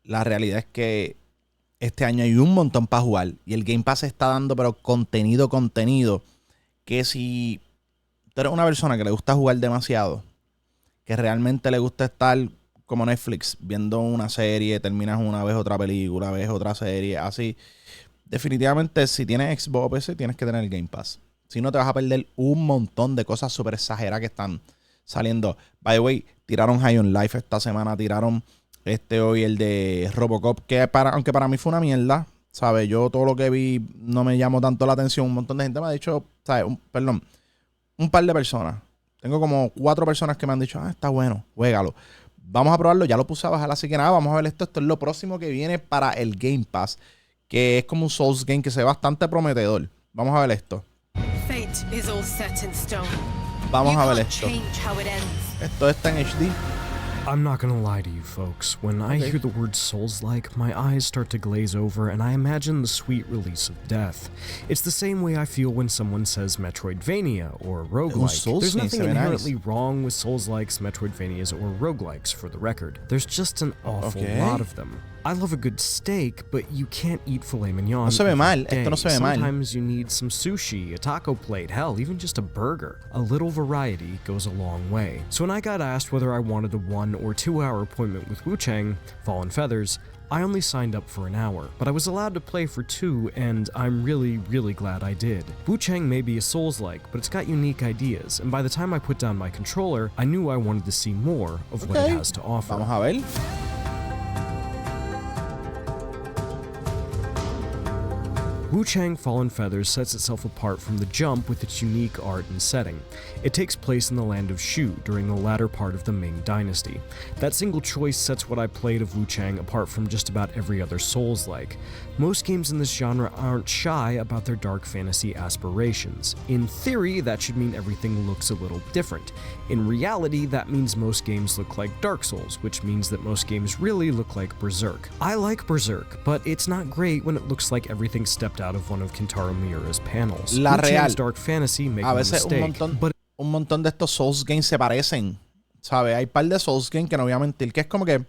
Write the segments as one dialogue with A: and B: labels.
A: la realidad es que este año hay un montón para jugar. Y el Game Pass está dando, pero contenido. Que si tú eres una persona que le gusta jugar demasiado, que realmente le gusta estar como Netflix, viendo una serie, terminas una vez otra película, ves otra serie, así. Definitivamente, si tienes Xbox o PC, tienes que tener el Game Pass. Si no, te vas a perder un montón de cosas súper exageradas que están saliendo. By the way, tiraron High on Life esta semana, tiraron hoy el de Robocop, que aunque para mí fue una mierda, ¿sabes? Yo todo lo que vi no me llamó tanto la atención. Un montón de gente me ha dicho, ¿sabes? Un par de personas. Tengo como 4 personas que me han dicho, está bueno, juégalo. Vamos a probarlo, ya lo puse a bajar, así que nada, vamos a ver esto. Esto es lo próximo que viene para el Game Pass, que es como un Souls game que se ve bastante prometedor. Vamos a ver esto. Vamos a ver esto. Esto está en HD.
B: I'm not gonna lie to you folks, when I hear the word Souls-like, my eyes start to glaze over and I imagine the sweet release of death. It's the same way I feel when someone says Metroidvania or roguelike. There's nothing inherently wrong with Souls-likes, Metroidvanias, or roguelikes, for the record. There's just an awful lot of them. I love a good steak, but you can't eat filet mignon.
A: No se ve mal, esto no se ve mal.
B: Sometimes you need some sushi, a taco plate, hell, even just a burger. A little variety goes a long way. So when I got asked whether I wanted a 1 or 2 hour appointment with Wu-Chang, Fallen Feathers, I only signed up for an hour, but I was allowed to play for 2, and I'm really, really glad I did. Wu-Chang may be a Souls-like, but it's got unique ideas, and by the time I put down my controller, I knew I wanted to see more of what it has to offer.
A: Vamos a ver.
B: Wu-Chang Fallen Feathers sets itself apart from the jump with its unique art and setting. It takes place in the land of Shu during the latter part of the Ming Dynasty. That single choice sets what I played of Wu-Chang apart from just about every other Souls-like. Most games in this genre aren't shy about their dark fantasy aspirations. In theory, that should mean everything looks a little different. In reality, that means most games look like Dark Souls, which means that most games really look like Berserk. I like Berserk, but it's not great when it looks like everything stepped out of one of Kentaro Miura's panels.
A: La real.
B: Dark fantasy make
A: a
B: no
A: veces
B: mistake,
A: un montón de estos Souls games se parecen, ¿sabes? Hay un par de Souls games que no voy a mentir, que es como que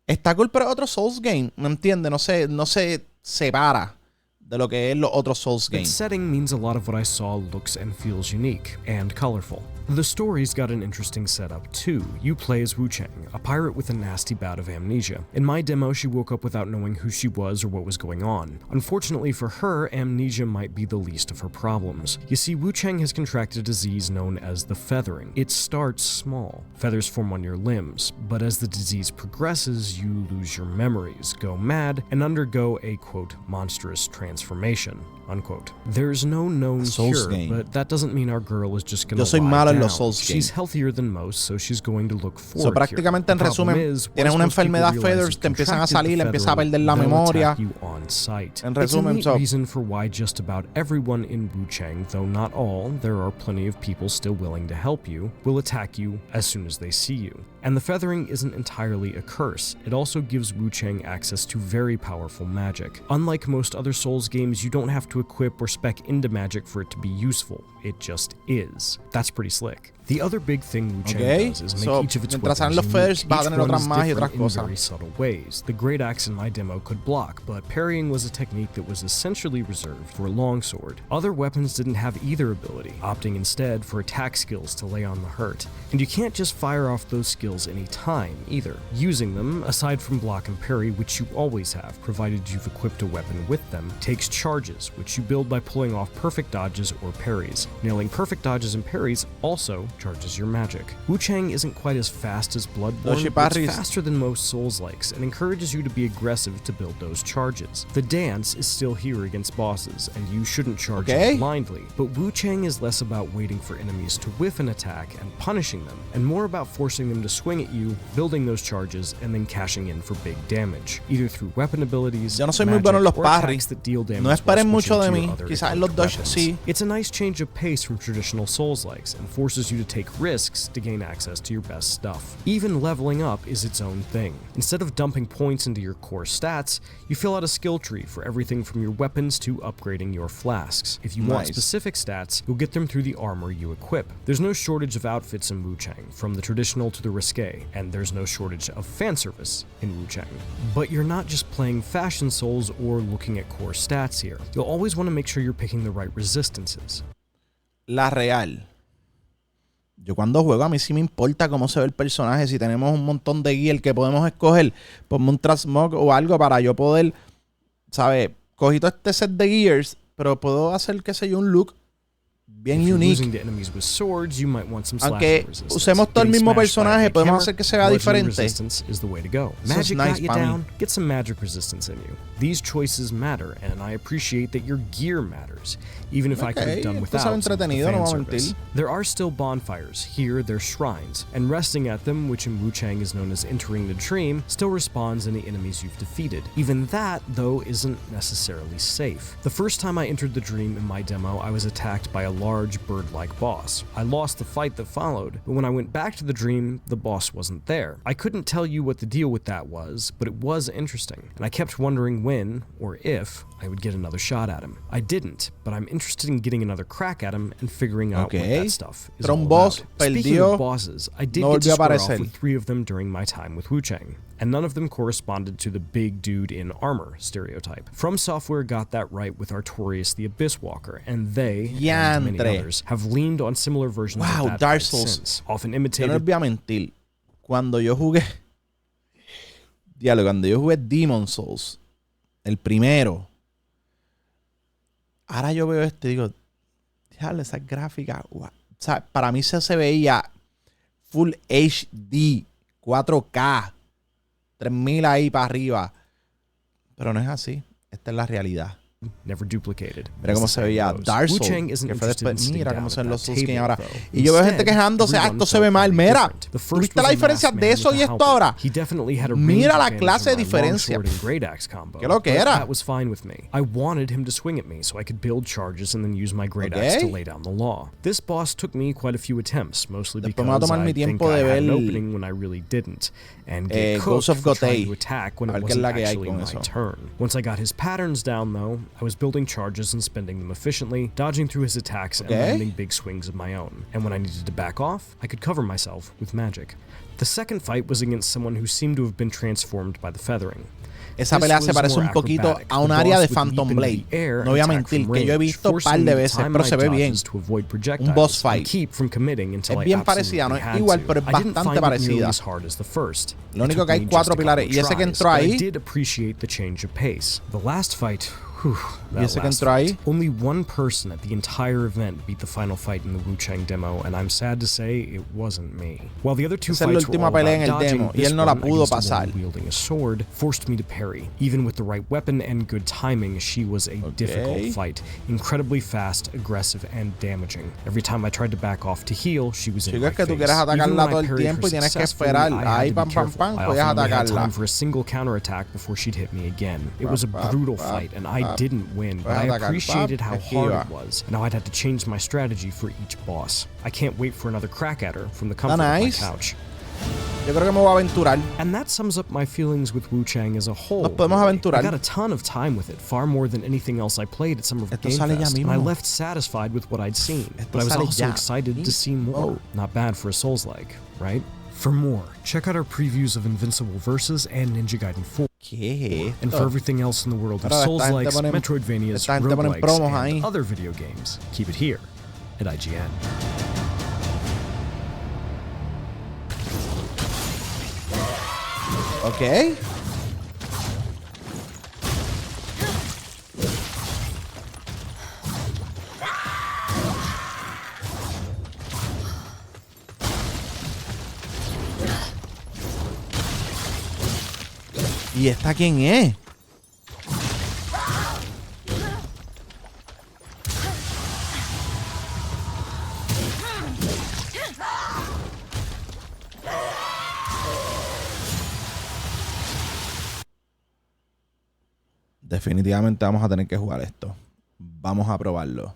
A: está cool, pero otro Souls game, ¿me entiendes? No se separa de lo que es los otros Souls games.
B: Its setting means a lot of what I saw looks and feels unique and colorful. The story's got an interesting setup too. You play as Wu-Chang, a pirate with a nasty bout of amnesia. In my demo, she woke up without knowing who she was or what was going on. Unfortunately for her, amnesia might be the least of her problems. You see, Wu-Chang has contracted a disease known as the feathering. It starts small. Feathers form on your limbs, but as the disease progresses, you lose your memories, go mad, and undergo a, quote, monstrous transformation, unquote. There's no known cure, but that doesn't mean our girl is just gonna lie down. She's healthier than most, so she's going to look for a cure.
A: Prácticamente en resumen, tienes una enfermedad feathers, te empiezan a salir, empiezas a perder la memoria. En resumen,
B: it's a neat reason for why just about everyone in Wu-Chang, though not all, there are plenty of people still willing to help you, will attack you as soon as they see you. And the feathering isn't entirely a curse. It also gives Wu-Chang access to very powerful magic. Unlike most other Souls games, you don't have to equip or spec into magic for it to be useful. It just is. That's pretty slick. The other big thing Wu-Chang does is make each of its weapons unique. Each one is different in very subtle ways. The Great Axe in my demo could block, but parrying was a technique that was essentially reserved for a longsword. Other weapons didn't have either ability, opting instead for attack skills to lay on the hurt. And you can't just fire off those skills any time, either. Using them, aside from block and parry, which you always have, provided you've equipped a weapon with them, takes charges, which you build by pulling off perfect dodges or parries. Nailing perfect dodges and parries also charges your magic. Wu-Chang isn't quite as fast as Bloodborne, but it's faster than most Souls-likes and encourages you to be aggressive to build those charges. The dance is still here against bosses, and you shouldn't charge them blindly, but Wu-Chang is less about waiting for enemies to whiff an attack and punishing them, and more about forcing them to swing at you, building those charges, and then cashing in for big damage, either through weapon abilities,
A: Yo no soy muy bueno en los parries. No esperen mucho mucho de
B: into your
A: mí.
B: other
A: Quizás en
B: equipped
A: los Dodge
B: weapons.
A: sí.
B: It's a nice change of pace from traditional Souls-likes and forces you to take risks to gain access to your best stuff. Even leveling up is its own thing. Instead of dumping points into your core stats, you fill out a skill tree for everything from your weapons to upgrading your flasks. If you want specific stats, you'll get them through the armor you equip. There's no shortage of outfits in Wu Chang, from the traditional to the risque, and there's no shortage of fan service in Wu Chang. But you're not just playing Fashion Souls or looking at core stats here. You'll always want to make sure you're picking the right resistances.
A: La real. Yo cuando juego a mí sí me importa cómo se ve el personaje. Si tenemos un montón de gear que podemos escoger, ponme un transmog o algo para yo poder, ¿sabes? Cogí todo este set de gears, pero puedo hacer, qué sé yo, un look bien unique. Aunque usemos todo el mismo personaje, podemos hacer que se vea diferente. Eso es nice para mí.
B: Get some magic resistance in you. These choices matter, and I appreciate that your gear matters, even if I could have done without some fan service. There are still bonfires. Here, they're shrines, and resting at them, which in Wu Chang is known as entering the dream, still respawns any enemies you've defeated. Even that, though, isn't necessarily safe. The first time I entered the dream in my demo, I was attacked by a large bird-like boss. I lost the fight that followed, but when I went back to the dream, the boss wasn't there. I couldn't tell you what the deal with that was, but it was interesting, and I kept wondering when, or if, I would get another shot at him. I didn't, but I'm interested in getting another crack at him and figuring out what that stuff is all about. Speaking of bosses, I did get to square off with 3 of them during my time with Wu Chang, and none of them corresponded to the big dude in armor stereotype. From Software got that right with Artorias the Abyss Walker, and they, and many others, have leaned on similar versions of that
A: Dark Souls
B: since, often imitated.
A: Yo no les voy a mentir. Cuando yo jugué Demon Souls, el primero, ahora yo veo y digo, diablo, esa gráfica, o sea, para mí se veía Full HD, 4K, 3000 ahí para arriba. Pero no es así. Esta es la realidad.
B: Never duplicated.
A: Mira cómo se veía Dark Souls.
B: Que fue después,
A: mira cómo se ven los Souls que hay ahora. Y yo veo gente quejándose, esto se ve mal. Mira, ¿viste la diferencia de eso y esto ahora? Mira la clase de diferencia. ¿Qué lo que era?
B: I wanted him to swing at me so I could build charges and then use my great axe to lay down the law. This boss took me quite a few attempts, mostly because I think I had an opening when I really didn't, and get cooked for trying to attack when it wasn't actually my turn. Once I got his patterns down, though, I was building charges and spending them efficiently, dodging through his attacks and landing big swings of my own. And when I needed to back off, I could cover myself with magic. The second fight was against someone who seemed to have been transformed by the feathering.
A: Esa pelea se parece un poquito a un área de Phantom Blade. No voy a mentir, que yo he visto un par de veces, pero se ve bien. Un boss fight. Es bien parecida, no es igual, pero es bastante parecida. Lo único que hay 4 pilares. Y ese que entró ahí. ¿Y ese que entró ahí?
B: Only one person at the entire event beat the final fight in the Wu Chang demo, and I'm sad to say it wasn't me. While the other 2 fights were all about dodging, this one against a woman wielding a sword forced me to parry. Even with the right weapon and good timing, she was a difficult fight. Incredibly fast, aggressive, and damaging. Every time I tried to back off to heal, she was in my face.
A: Tú quieres atacarla todo el tiempo y tienes que esperar. Ahí, pam, pam, pam, puedes atacarla.
B: I time for a single counterattack before she'd hit me again. It was a brutal fight, and I didn't win, but I appreciated how hard it was, and now I'd have to change my strategy for each boss. I can't wait for another crack at her from the comfort of my couch.
A: Yo creo que me voy a aventurar.
B: And that sums up my feelings with Wu Chang as a whole.
A: Nos podemos aventurar.
B: I got a ton of time with it, far more than anything else I played at Summer Game Fest, and I left satisfied with what I'd seen, but I was also excited to see more. Not bad for a Souls-like, right? For more, check out our previews of Invincible Versus and Ninja Gaiden 4. And for everything else in the world of Souls-likes, Metroidvanias, roguelikes, and other video games, keep it here at IGN.
A: Okay. ¿Y esta quién es? Definitivamente vamos a tener que jugar esto. vamos a probarlo.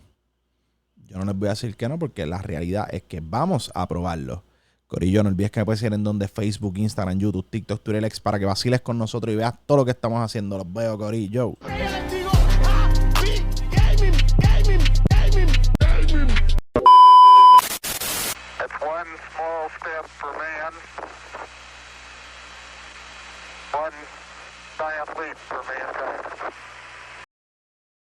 A: Yo no les voy a decir que no, porque la realidad es que vamos a probarlo. Corillo, no olvides que me puedes seguir en donde Facebook, Instagram, YouTube, TikTok, Twitter, X, para que vaciles con nosotros y veas todo lo que estamos haciendo. Los veo, Corillo.
C: It's one small step for man, one giant leap for mankind.